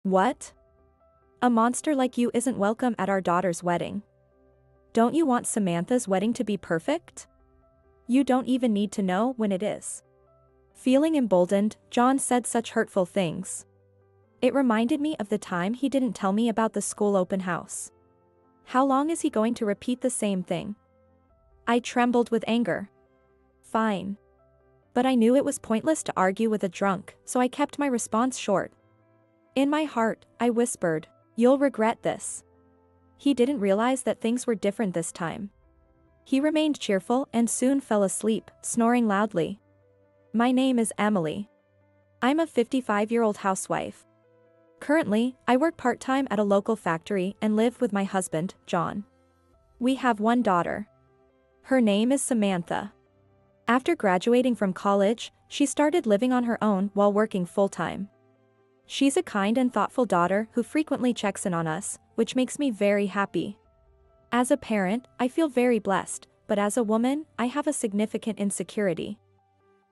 What? A monster like you isn't welcome at our daughter's wedding. Don't you want Samantha's wedding to be perfect? You don't even need to know when it is. Feeling emboldened, John said such hurtful things. It reminded me of the time he didn't tell me about the school open house. How long is he going to repeat the same thing? I trembled with anger. Fine. But I knew it was pointless to argue with a drunk, so I kept my response short. In my heart, I whispered, "You'll regret this." He didn't realize that things were different this time. He remained cheerful and soon fell asleep, snoring loudly. My name is Emily. I'm a 55-year-old housewife. Currently, I work part-time at a local factory and live with my husband, John. We have one daughter. Her name is Samantha. After graduating from college, she started living on her own while working full-time. She's a kind and thoughtful daughter who frequently checks in on us, which makes me very happy. As a parent, I feel very blessed, but as a woman, I have a significant insecurity.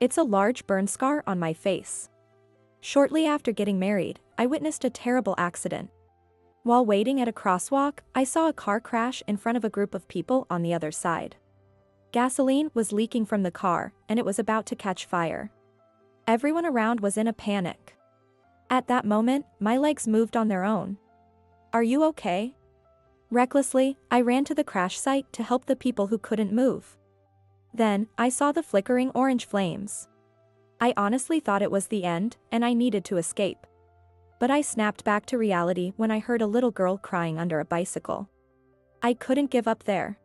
It's a large burn scar on my face. Shortly after getting married, I witnessed a terrible accident. While waiting at a crosswalk, I saw a car crash in front of a group of people on the other side. Gasoline was leaking from the car, and it was about to catch fire. Everyone around was in a panic. At that moment, my legs moved on their own. "Are you okay?" Recklessly, I ran to the crash site to help the people who couldn't move. Then, I saw the flickering orange flames. I honestly thought it was the end, and I needed to escape. But I snapped back to reality when I heard a little girl crying under a bicycle. I couldn't give up there.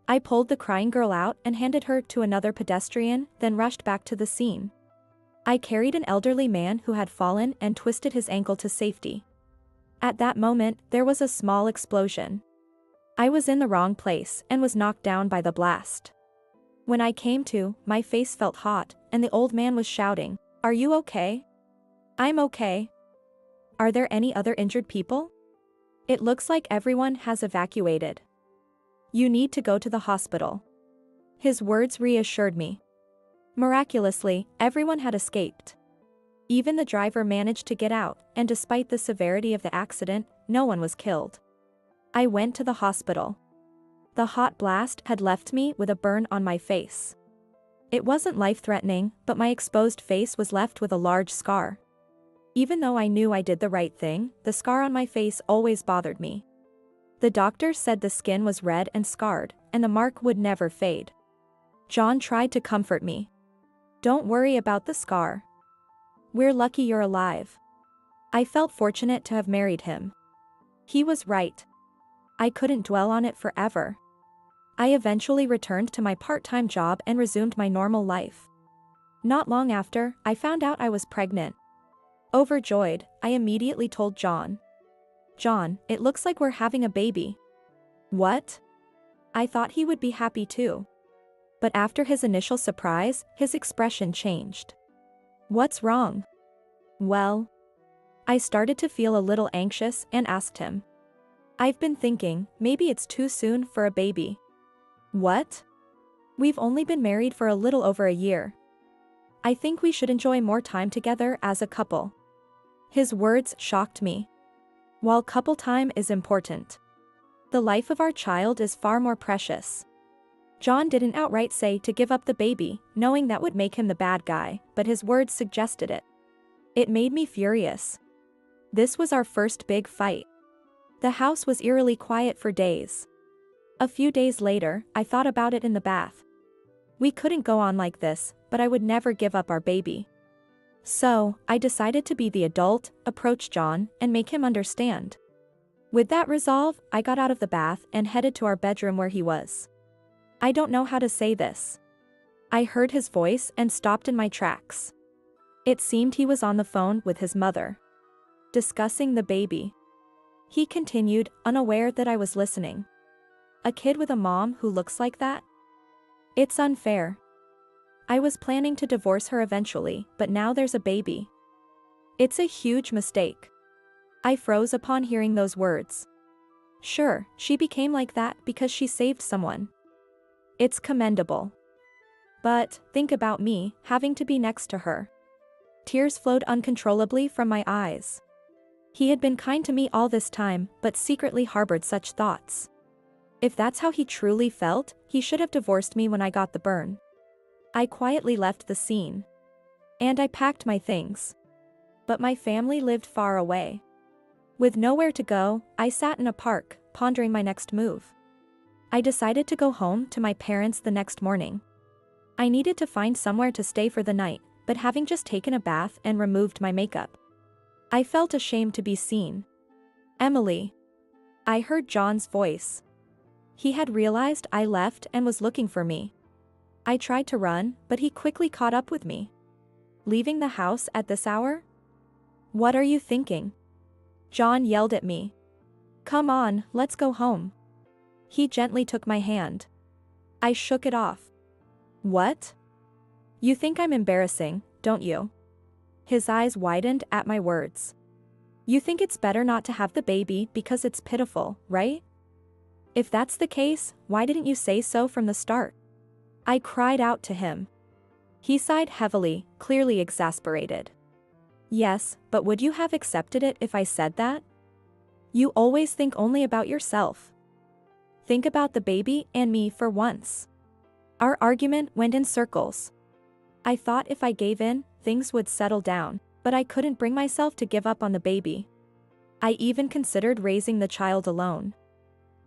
I pulled the crying girl out and handed her to another pedestrian, then rushed back to the scene. I carried an elderly man who had fallen and twisted his ankle to safety. At that moment, there was a small explosion. I was in the wrong place and was knocked down by the blast. When I came to, my face felt hot, and the old man was shouting, "Are you okay?" "I'm okay." "Are there any other injured people?" "It looks like everyone has evacuated." "You need to go to the hospital." His words reassured me. Miraculously, everyone had escaped. Even the driver managed to get out, and despite the severity of the accident, no one was killed. I went to the hospital. The hot blast had left me with a burn on my face. It wasn't life-threatening, but my exposed face was left with a large scar. Even though I knew I did the right thing, the scar on my face always bothered me. The doctor said the skin was red and scarred, and the mark would never fade. John tried to comfort me. "Don't worry about the scar. We're lucky you're alive." I felt fortunate to have married him. He was right. I couldn't dwell on it forever. I eventually returned to my part-time job and resumed my normal life. Not long after, I found out I was pregnant. Overjoyed, I immediately told John. "John, it looks like we're having a baby." "What?" I thought he would be happy too. But after his initial surprise, his expression changed. "What's wrong?" "Well..." I started to feel a little anxious and asked him. "I've been thinking, maybe it's too soon for a baby." "What?" "We've only been married for a little over a year. I think we should enjoy more time together as a couple." His words shocked me. While couple time is important, the life of our child is far more precious. John didn't outright say to give up the baby, knowing that would make him the bad guy, but his words suggested it. It made me furious. This was our first big fight. The house was eerily quiet for days. A few days later, I thought about it in the bath. We couldn't go on like this, but I would never give up our baby. So, I decided to be the adult, approach John, and make him understand. With that resolve, I got out of the bath and headed to our bedroom where he was. I don't know how to say this. I heard his voice and stopped in my tracks. It seemed he was on the phone with his mother, discussing the baby. He continued, unaware that I was listening. "A kid with a mom who looks like that? It's unfair. I was planning to divorce her eventually, but now there's a baby. It's a huge mistake." I froze upon hearing those words. Sure, she became like that because she saved someone. It's commendable. But, think about me, having to be next to her. Tears flowed uncontrollably from my eyes. He had been kind to me all this time, but secretly harbored such thoughts. If that's how he truly felt, he should have divorced me when I got the burn. I quietly left the scene. And I packed my things. But my family lived far away. With nowhere to go, I sat in a park, pondering my next move. I decided to go home to my parents the next morning. I needed to find somewhere to stay for the night, but having just taken a bath and removed my makeup, I felt ashamed to be seen. Emily. I heard John's voice. He had realized I left and was looking for me. I tried to run, but he quickly caught up with me. Leaving the house at this hour? What are you thinking? John yelled at me. Come on, let's go home. He gently took my hand. I shook it off. What? You think I'm embarrassing, don't you? His eyes widened at my words. You think it's better not to have the baby because it's pitiful, right? If that's the case, why didn't you say so from the start? I cried out to him. He sighed heavily, clearly exasperated. Yes, but would you have accepted it if I said that? You always think only about yourself. Think about the baby and me for once. Our argument went in circles. I thought if I gave in, things would settle down, but I couldn't bring myself to give up on the baby. I even considered raising the child alone.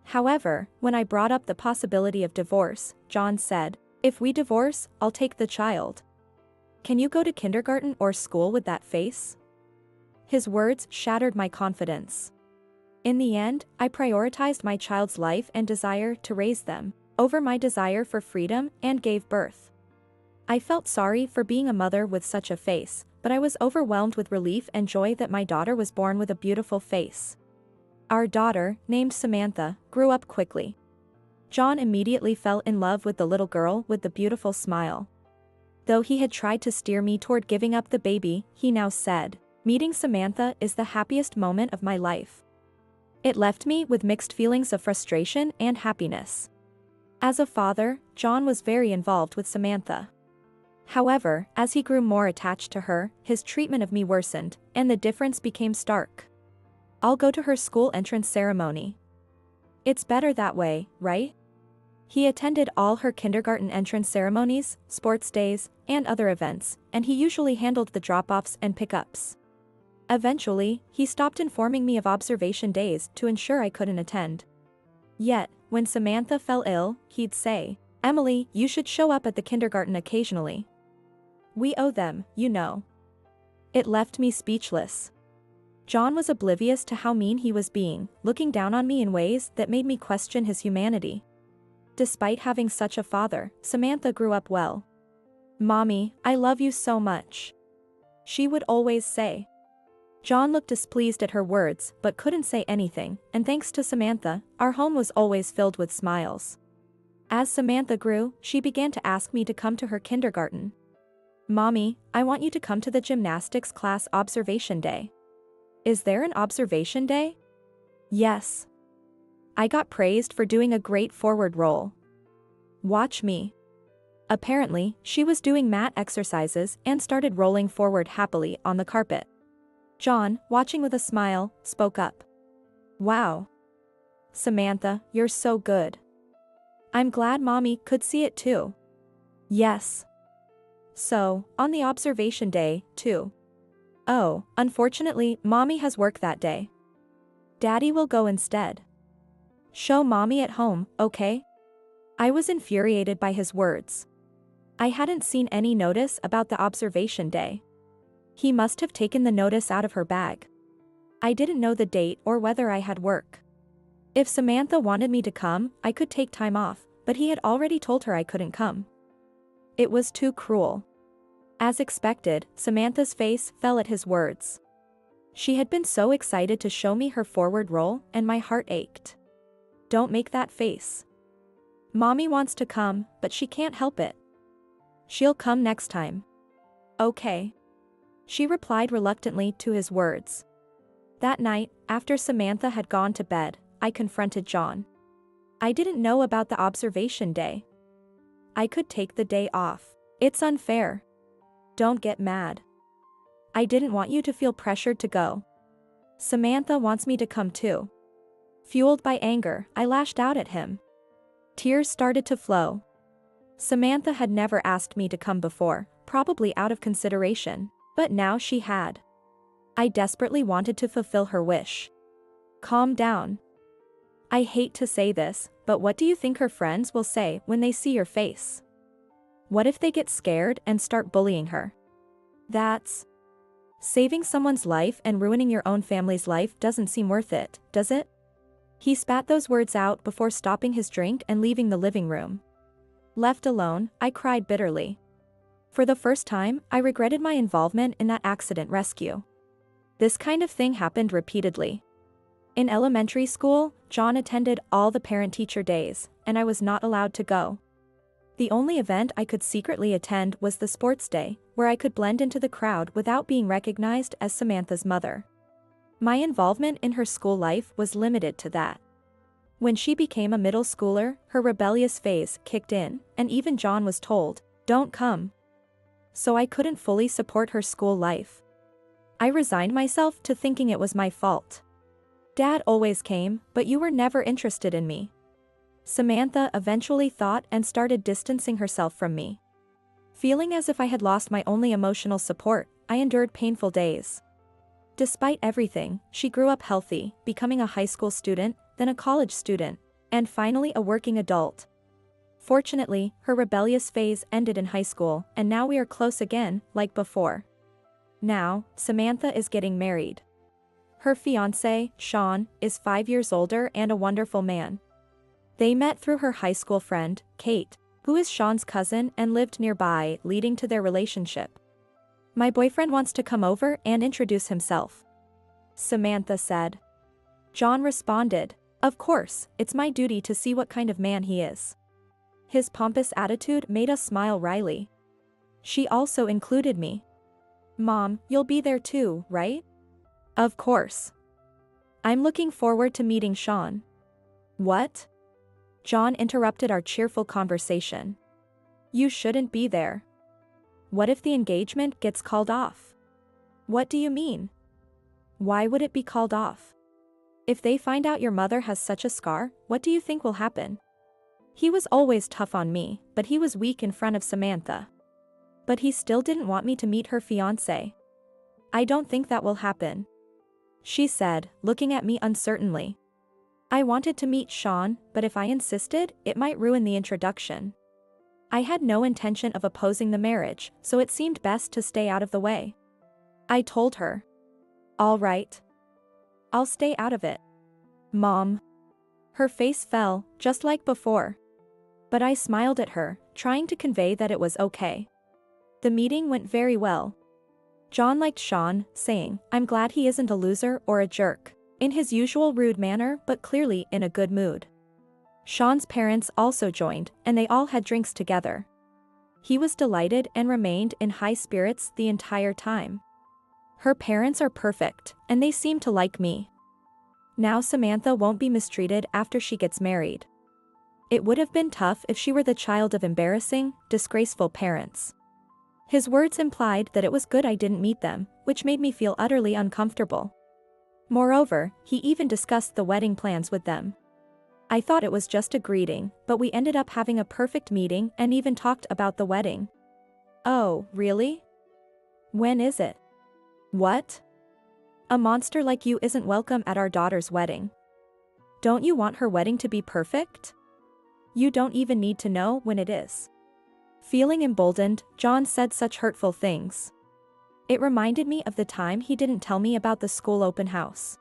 However, when I brought up the possibility of divorce, John said, if we divorce, I'll take the child. Can you go to kindergarten or school with that face? His words shattered my confidence. In the end, I prioritized my child's life and desire to raise them over my desire for freedom and gave birth. I felt sorry for being a mother with such a face, but I was overwhelmed with relief and joy that my daughter was born with a beautiful face. Our daughter, named Samantha, grew up quickly. John immediately fell in love with the little girl with the beautiful smile. Though he had tried to steer me toward giving up the baby, he now said, meeting Samantha is the happiest moment of my life. It left me with mixed feelings of frustration and happiness. As a father, John was very involved with Samantha. However, as he grew more attached to her, his treatment of me worsened, and the difference became stark. I'll go to her school entrance ceremony. It's better that way, right? He attended all her kindergarten entrance ceremonies, sports days, and other events, and he usually handled the drop-offs and pickups. Eventually, he stopped informing me of observation days to ensure I couldn't attend. Yet, when Samantha fell ill, he'd say, Emily, you should show up at the kindergarten occasionally. We owe them, you know. It left me speechless. John was oblivious to how mean he was being, looking down on me in ways that made me question his humanity. Despite having such a father, Samantha grew up well. Mommy, I love you so much. She would always say. John looked displeased at her words but couldn't say anything, and thanks to Samantha, our home was always filled with smiles. As Samantha grew, she began to ask me to come to her kindergarten. Mommy, I want you to come to the gymnastics class observation day. Is there an observation day? Yes. I got praised for doing a great forward roll. Watch me. Apparently, she was doing mat exercises and started rolling forward happily on the carpet. John, watching with a smile, spoke up. Wow. Samantha, you're so good. I'm glad Mommy could see it too. Yes. So, on the observation day, too. Oh, unfortunately, Mommy has work that day. Daddy will go instead. Show Mommy at home, okay? I was infuriated by his words. I hadn't seen any notice about the observation day. He must have taken the notice out of her bag. I didn't know the date or whether I had work. If Samantha wanted me to come, I could take time off, but he had already told her I couldn't come. It was too cruel. As expected, Samantha's face fell at his words. She had been so excited to show me her forward roll, and my heart ached. Don't make that face. Mommy wants to come, but she can't help it. She'll come next time. Okay. She replied reluctantly to his words. That night, after Samantha had gone to bed, I confronted John. I didn't know about the observation day. I could take the day off. It's unfair. Don't get mad. I didn't want you to feel pressured to go. Samantha wants me to come too. Fueled by anger, I lashed out at him. Tears started to flow. Samantha had never asked me to come before, probably out of consideration, but now she had. I desperately wanted to fulfill her wish. Calm down. I hate to say this, but what do you think her friends will say when they see your face? What if they get scared and start bullying her? That's... Saving someone's life and ruining your own family's life doesn't seem worth it, does it? He spat those words out before stopping his drink and leaving the living room. Left alone, I cried bitterly. For the first time, I regretted my involvement in that accident rescue. This kind of thing happened repeatedly. In elementary school, John attended all the parent-teacher days, and I was not allowed to go. The only event I could secretly attend was the sports day, where I could blend into the crowd without being recognized as Samantha's mother. My involvement in her school life was limited to that. When she became a middle schooler, her rebellious phase kicked in, and even John was told, "Don't come." So I couldn't fully support her school life. I resigned myself to thinking it was my fault. Dad always came, but you were never interested in me. Samantha eventually thought and started distancing herself from me. Feeling as if I had lost my only emotional support, I endured painful days. Despite everything, she grew up healthy, becoming a high school student, then a college student, and finally a working adult. Fortunately, her rebellious phase ended in high school, and now we are close again, like before. Now, Samantha is getting married. Her fiancé, Sean, is 5 years older and a wonderful man. They met through her high school friend, Kate, who is Sean's cousin and lived nearby, leading to their relationship. "My boyfriend wants to come over and introduce himself," Samantha said. John responded, "Of course, it's my duty to see what kind of man he is." His pompous attitude made us smile wryly. She also included me. "Mom, you'll be there too, right?" "Of course. I'm looking forward to meeting Sean." "What?" John interrupted our cheerful conversation. "You shouldn't be there. What if the engagement gets called off?" "What do you mean? Why would it be called off? If they find out your mother has such a scar, what do you think will happen?" He was always tough on me, but he was weak in front of Samantha. But he still didn't want me to meet her fiancé. "I don't think that will happen," she said, looking at me uncertainly. I wanted to meet Sean, but if I insisted, it might ruin the introduction. I had no intention of opposing the marriage, so it seemed best to stay out of the way. I told her, "All right. I'll stay out of it." "Mom." Her face fell, just like before. But I smiled at her, trying to convey that it was okay. The meeting went very well. John liked Sean, saying, "I'm glad he isn't a loser or a jerk," in his usual rude manner but clearly in a good mood. Sean's parents also joined, and they all had drinks together. He was delighted and remained in high spirits the entire time. Her parents are perfect, and they seem to like me. Now Samantha won't be mistreated after she gets married. It would have been tough if she were the child of embarrassing, disgraceful parents. His words implied that it was good I didn't meet them, which made me feel utterly uncomfortable. Moreover, he even discussed the wedding plans with them. I thought it was just a greeting, but we ended up having a perfect meeting and even talked about the wedding. "Oh, really? When is it?" "What? A monster like you isn't welcome at our daughter's wedding. Don't you want her wedding to be perfect? You don't even need to know when it is." Feeling emboldened, John said such hurtful things. It reminded me of the time he didn't tell me about the school open house.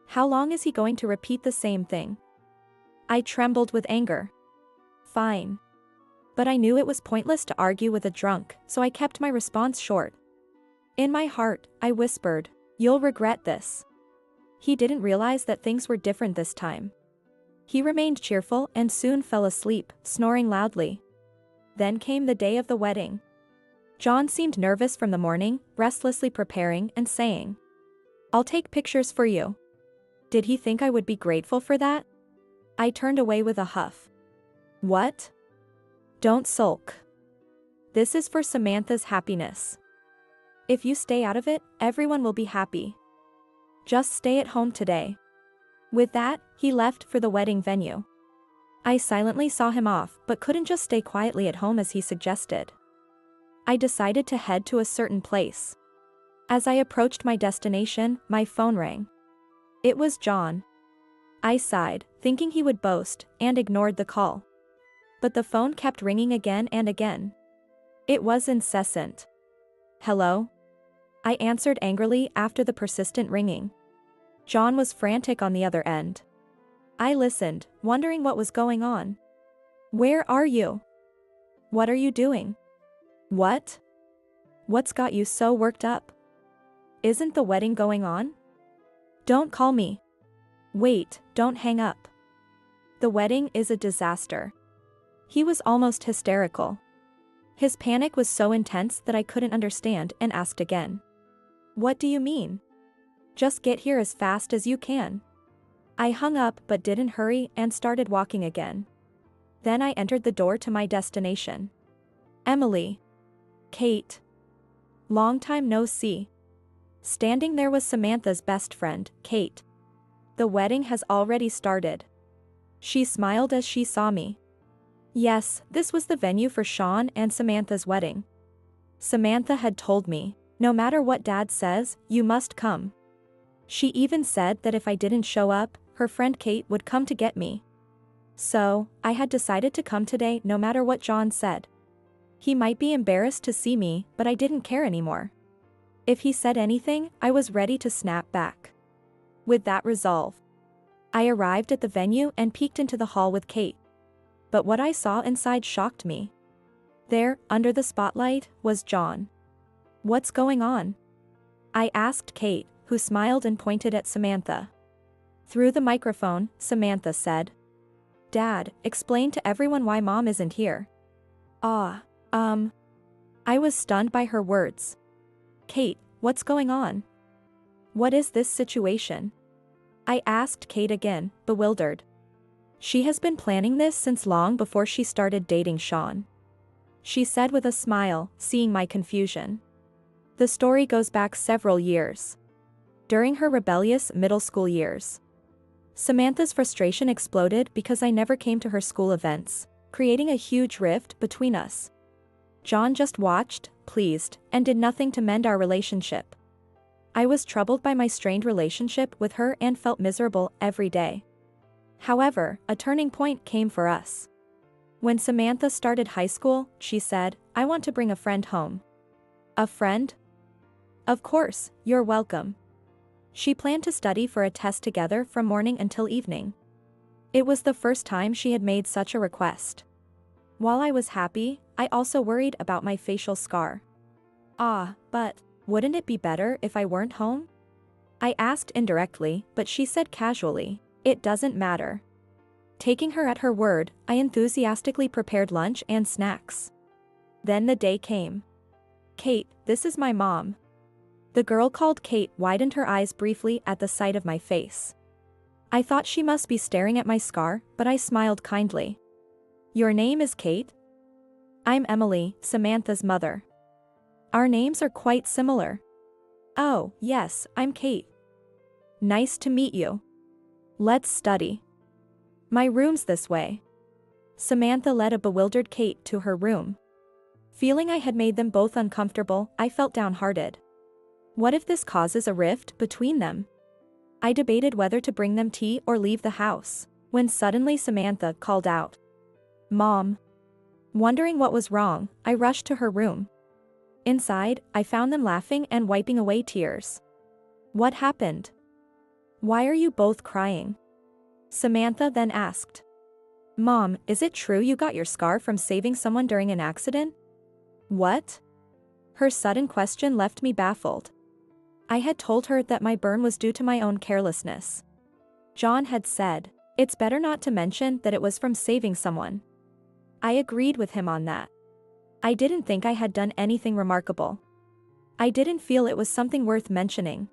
How long is he going to repeat the same thing? I trembled with anger. Fine. But I knew it was pointless to argue with a drunk, so I kept my response short. In my heart, I whispered, "You'll regret this." He didn't realize that things were different this time. He remained cheerful and soon fell asleep, snoring loudly. Then came the day of the wedding. John seemed nervous from the morning, restlessly preparing and saying, "I'll take pictures for you." Did he think I would be grateful for that? I turned away with a huff. "What? Don't sulk. This is for Samantha's happiness. If you stay out of it, everyone will be happy." Just stay at home today." With that, he left for the wedding venue. I silently saw him off but couldn't just stay quietly at home as he suggested. I decided to head to a certain place. As I approached my destination, my phone rang. It was John. I sighed, thinking he would boast, and ignored the call. But the phone kept ringing again and again. It was incessant. "Hello?" I answered angrily after the persistent ringing. John was frantic on the other end. I listened, wondering what was going on. "Where are you? What are you doing? What? What's got you so worked up? Isn't the wedding going on? Don't call me. Wait, don't hang up. The wedding is a disaster." He was almost hysterical. His panic was so intense that I couldn't understand and asked again. "What do you mean? Just get here as fast as you can." I hung up but didn't hurry and started walking again. Then I entered the door to my destination. Emily. Kate. Long time no see. Standing there was Samantha's best friend, Kate. "The wedding has already started." She smiled as she saw me. Yes, this was the venue for Sean and Samantha's wedding. Samantha had told me, "No matter what Dad says, you must come." She even said that if I didn't show up, her friend Kate would come to get me. So, I had decided to come today no matter what John said. He might be embarrassed to see me, but I didn't care anymore. If he said anything, I was ready to snap back. With that resolve, I arrived at the venue and peeked into the hall with Kate. But what I saw inside shocked me. There, under the spotlight, was John. "What's going on?" I asked Kate, who smiled and pointed at Samantha. Through the microphone, Samantha said, "Dad, explain to everyone why Mom isn't here." I was stunned by her words. "Kate, what's going on? What is this situation?" I asked Kate again, bewildered. "She has been planning this since long before she started dating Sean," she said with a smile, seeing my confusion. The story goes back several years. During her rebellious middle school years, Samantha's frustration exploded because I never came to her school events, creating a huge rift between us. John just watched, pleased, and did nothing to mend our relationship. I was troubled by my strained relationship with her and felt miserable every day. However, a turning point came for us. When Samantha started high school, she said, "I want to bring a friend home." "A friend? Of course, you're welcome." She planned to study for a test together from morning until evening. It was the first time she had made such a request. While I was happy, I also worried about my facial scar. But wouldn't it be better if I weren't home?" I asked indirectly, but she said casually, "It doesn't matter." Taking her at her word, I enthusiastically prepared lunch and snacks. Then the day came. "Kate, this is my mom." The girl called Kate widened her eyes briefly at the sight of my face. I thought she must be staring at my scar, but I smiled kindly. "Your name is Kate?" "I'm Emily, Samantha's mother." "Our names are quite similar." "Oh, yes, I'm Kate." "Nice to meet you. Let's study. My room's this way." Samantha led a bewildered Kate to her room. Feeling I had made them both uncomfortable, I felt downhearted. What if this causes a rift between them? I debated whether to bring them tea or leave the house, when suddenly Samantha called out, "Mom." Wondering what was wrong, I rushed to her room. Inside, I found them laughing and wiping away tears. "What happened? Why are you both crying?" Samantha then asked. "Mom, is it true you got your scar from saving someone during an accident?" "What?" Her sudden question left me baffled. I had told her that my burn was due to my own carelessness. John had said, "It's better not to mention that it was from saving someone." I agreed with him on that. I didn't think I had done anything remarkable. I didn't feel it was something worth mentioning.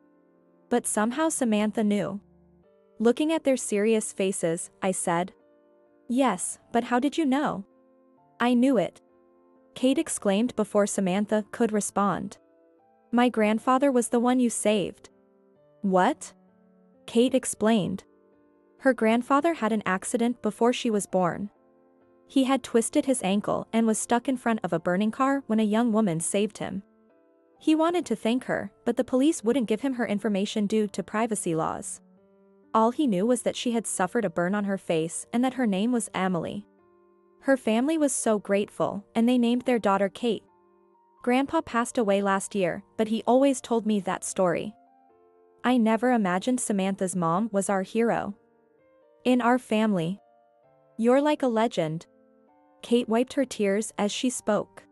But somehow Samantha knew. Looking at their serious faces, I said, "Yes, but how did you know?" "I knew it," Kate exclaimed before Samantha could respond. "My grandfather was the one you saved." "What?" Kate explained. Her grandfather had an accident before she was born. He had twisted his ankle and was stuck in front of a burning car when a young woman saved him. He wanted to thank her, but the police wouldn't give him her information due to privacy laws. All he knew was that she had suffered a burn on her face and that her name was Emily. Her family was so grateful, and they named their daughter Kate. Grandpa passed away last year, but he always told me that story. I never imagined Samantha's mom was our hero. In our family. You're like a legend. Kate wiped her tears as she spoke.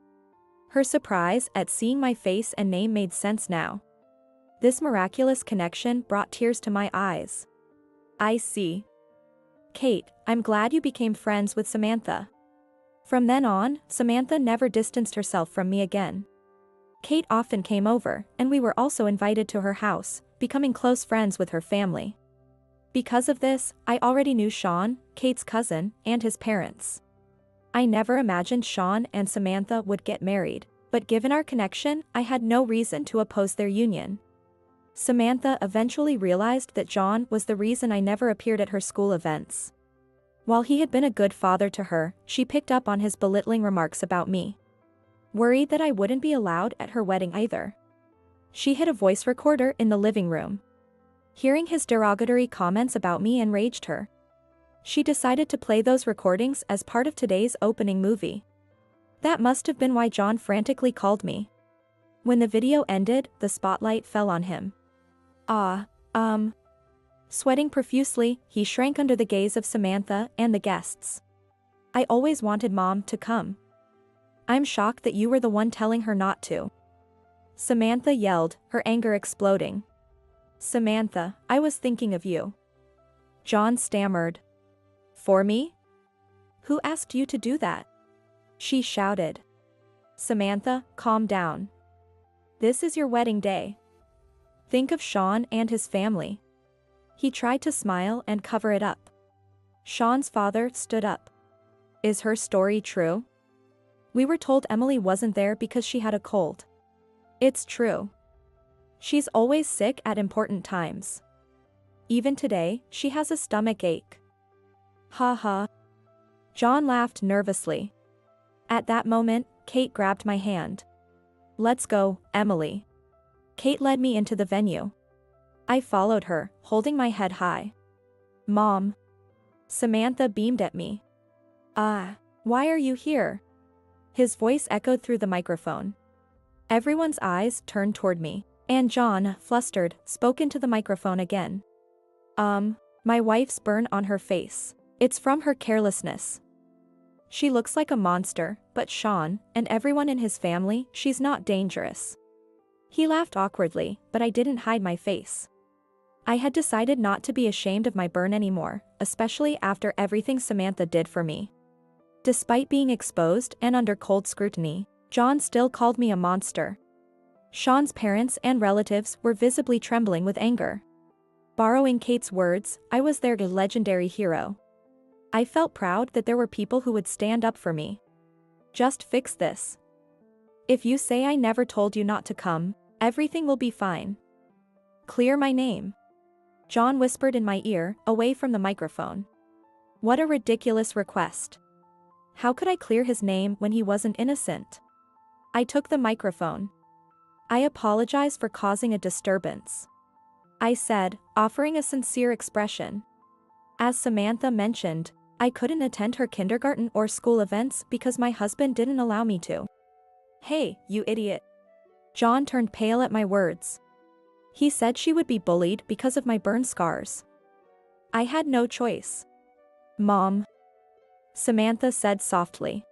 Her surprise at seeing my face and name made sense now. This miraculous connection brought tears to my eyes. I see. Kate, I'm glad you became friends with Samantha. From then on, Samantha never distanced herself from me again. Kate often came over, and we were also invited to her house, becoming close friends with her family. Because of this, I already knew Sean, Kate's cousin, and his parents. I never imagined Sean and Samantha would get married, but given our connection, I had no reason to oppose their union. Samantha eventually realized that John was the reason I never appeared at her school events. While he had been a good father to her, she picked up on his belittling remarks about me. Worried that I wouldn't be allowed at her wedding either. She hid a voice recorder in the living room. Hearing his derogatory comments about me enraged her. She decided to play those recordings as part of today's opening movie. That must have been why John frantically called me. When the video ended, the spotlight fell on him. Sweating profusely, he shrank under the gaze of Samantha and the guests. I always wanted Mom to come. I'm shocked that you were the one telling her not to. Samantha yelled, her anger exploding. Samantha, I was thinking of you. John stammered. For me? Who asked you to do that? She shouted. Samantha, calm down. This is your wedding day. Think of Sean and his family. He tried to smile and cover it up. Sean's father stood up. Is her story true? We were told Emily wasn't there because she had a cold. It's true. She's always sick at important times. Even today, she has a stomach ache. Ha ha. John laughed nervously. At that moment, Kate grabbed my hand. Let's go, Emily. Kate led me into the venue. I followed her, holding my head high. Mom. Samantha beamed at me. Why are you here? His voice echoed through the microphone. Everyone's eyes turned toward me, and John, flustered, spoke into the microphone again. My wife's burn on her face. It's from her carelessness. She looks like a monster, but Sean, and everyone in his family, she's not dangerous. He laughed awkwardly, but I didn't hide my face. I had decided not to be ashamed of my burn anymore, especially after everything Samantha did for me. Despite being exposed and under cold scrutiny, John still called me a monster. Sean's parents and relatives were visibly trembling with anger. Borrowing Kate's words, I was their legendary hero. I felt proud that there were people who would stand up for me. Just fix this. If you say I never told you not to come, everything will be fine. Clear my name. John whispered in my ear, away from the microphone. What a ridiculous request. How could I clear his name when he wasn't innocent? I took the microphone. I apologize for causing a disturbance. I said, offering a sincere expression. As Samantha mentioned, I couldn't attend her kindergarten or school events because my husband didn't allow me to. Hey, you idiot. John turned pale at my words. He said she would be bullied because of my burn scars. I had no choice. Mom. Samantha said softly.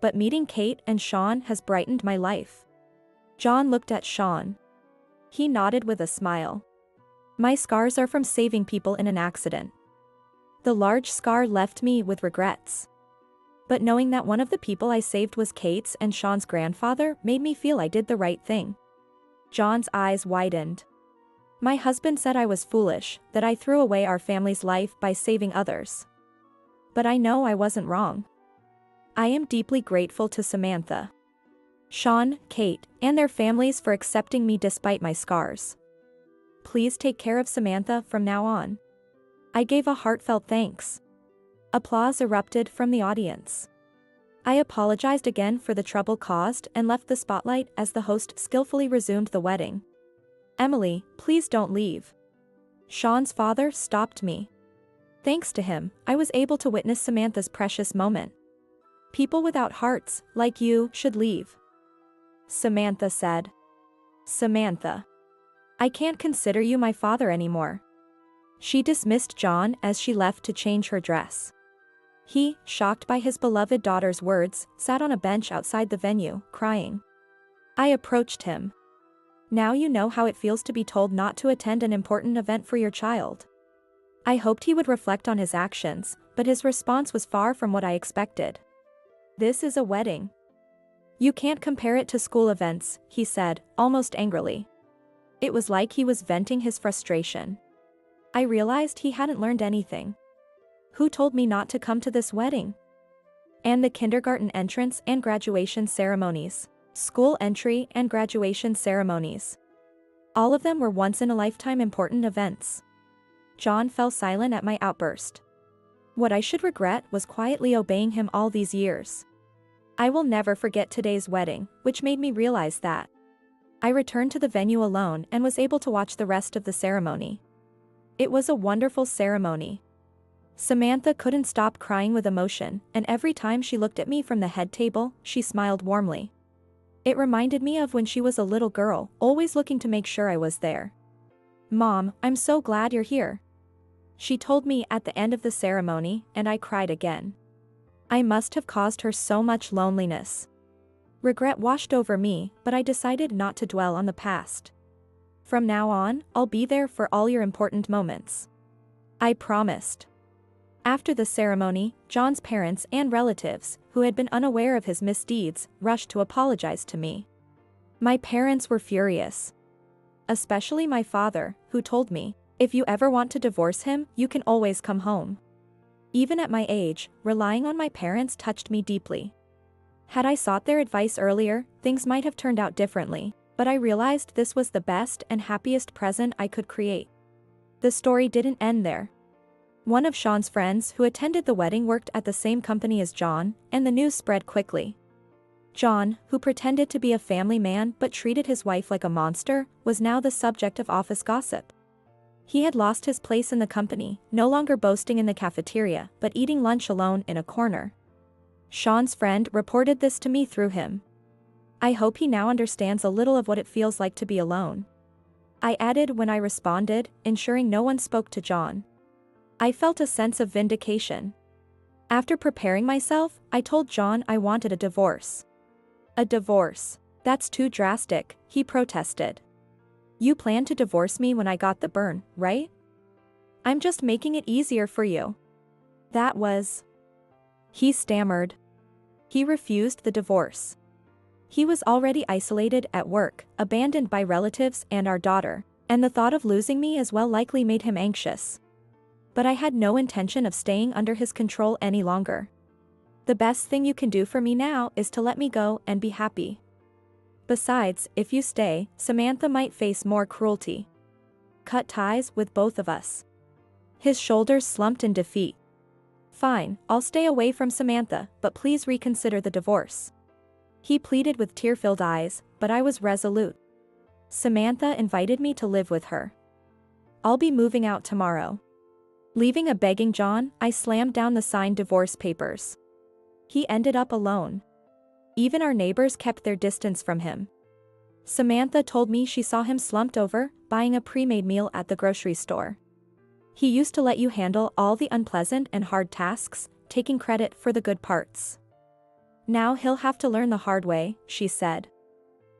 But meeting Kate and Sean has brightened my life. John looked at Sean. He nodded with a smile. My scars are from saving people in an accident. The large scar left me with regrets. But knowing that one of the people I saved was Kate's and Sean's grandfather made me feel I did the right thing. John's eyes widened. My husband said I was foolish, that I threw away our family's life by saving others. But I know I wasn't wrong. I am deeply grateful to Samantha, Sean, Kate, and their families for accepting me despite my scars. Please Please take care of Samantha from now on." I gave a heartfelt thanks. Applause erupted from the audience. I apologized again for the trouble caused and left the spotlight as the host skillfully resumed the wedding. "Emily, please don't leave." Sean's father stopped me. Thanks to him, I was able to witness Samantha's precious moment. "People without hearts, like you, should leave," Samantha said. "Samantha, I can't consider you my father anymore." She dismissed John as she left to change her dress. He, shocked by his beloved daughter's words, sat on a bench outside the venue, crying. I approached him. "Now you know how it feels to be told not to attend an important event for your child." I hoped he would reflect on his actions, but his response was far from what I expected. "This is a wedding. You can't compare it to school events," he said, almost angrily. It was like he was venting his frustration. I realized he hadn't learned anything. Who told me not to come to this wedding? And the kindergarten entrance and graduation ceremonies, school entry and graduation ceremonies. All of them were once-in-a-lifetime important events. John fell silent at my outburst. What I should regret was quietly obeying him all these years. I will never forget today's wedding, which made me realize that. I returned to the venue alone and was able to watch the rest of the ceremony. It was a wonderful ceremony. Samantha couldn't stop crying with emotion, and every time she looked at me from the head table, she smiled warmly. It reminded me of when she was a little girl, always looking to make sure I was there. "Mom, I'm so glad you're here," she told me at the end of the ceremony, and I cried again. I must have caused her so much loneliness. Regret washed over me, but I decided not to dwell on the past. From now on, I'll be there for all your important moments. I promised. After the ceremony, John's parents and relatives, who had been unaware of his misdeeds, rushed to apologize to me. My parents were furious. Especially my father, who told me, "If you ever want to divorce him, you can always come home." Even at my age, relying on my parents touched me deeply. Had I sought their advice earlier, things might have turned out differently, but I realized this was the best and happiest present I could create. The story didn't end there. One of Sean's friends who attended the wedding worked at the same company as John, and the news spread quickly. John, who pretended to be a family man but treated his wife like a monster, was now the subject of office gossip. He had lost his place in the company, no longer boasting in the cafeteria, but eating lunch alone in a corner. Sean's friend reported this to me through him. I hope he now understands a little of what it feels like to be alone. I added when I responded, ensuring no one spoke to John. I felt a sense of vindication. After preparing myself, I told John I wanted a divorce. "A divorce? That's too drastic," he protested. "You planned to divorce me when I got the burn, right? I'm just making it easier for you." That was... He stammered. He refused the divorce. He was already isolated at work, abandoned by relatives and our daughter, and the thought of losing me as well likely made him anxious. But I had no intention of staying under his control any longer. "The best thing you can do for me now is to let me go and be happy. Besides, if you stay, Samantha might face more cruelty. Cut ties with both of us." His shoulders slumped in defeat. "Fine, I'll stay away from Samantha, but please reconsider the divorce," he pleaded with tear-filled eyes, but I was resolute. "Samantha invited me to live with her. I'll be moving out tomorrow." Leaving a begging John, I slammed down the signed divorce papers. He ended up alone. Even our neighbors kept their distance from him. Samantha told me she saw him slumped over, buying a pre-made meal at the grocery store. "He used to let you handle all the unpleasant and hard tasks, taking credit for the good parts. Now he'll have to learn the hard way," she said.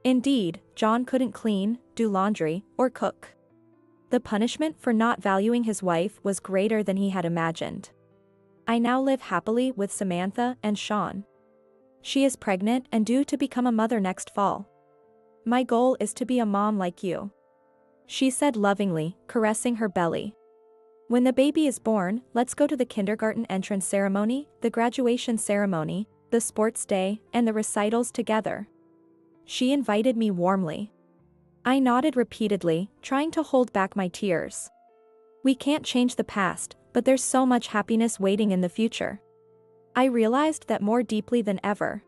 Indeed, John couldn't clean, do laundry, or cook. The punishment for not valuing his wife was greater than he had imagined. I now live happily with Samantha and Sean. She is pregnant and due to become a mother next fall. "My goal is to be a mom like you," she said lovingly, caressing her belly. "When the baby is born, let's go to the kindergarten entrance ceremony, the graduation ceremony, the sports day, and the recitals together." She invited me warmly. I nodded repeatedly, trying to hold back my tears. We can't change the past, but there's so much happiness waiting in the future. I realized that more deeply than ever.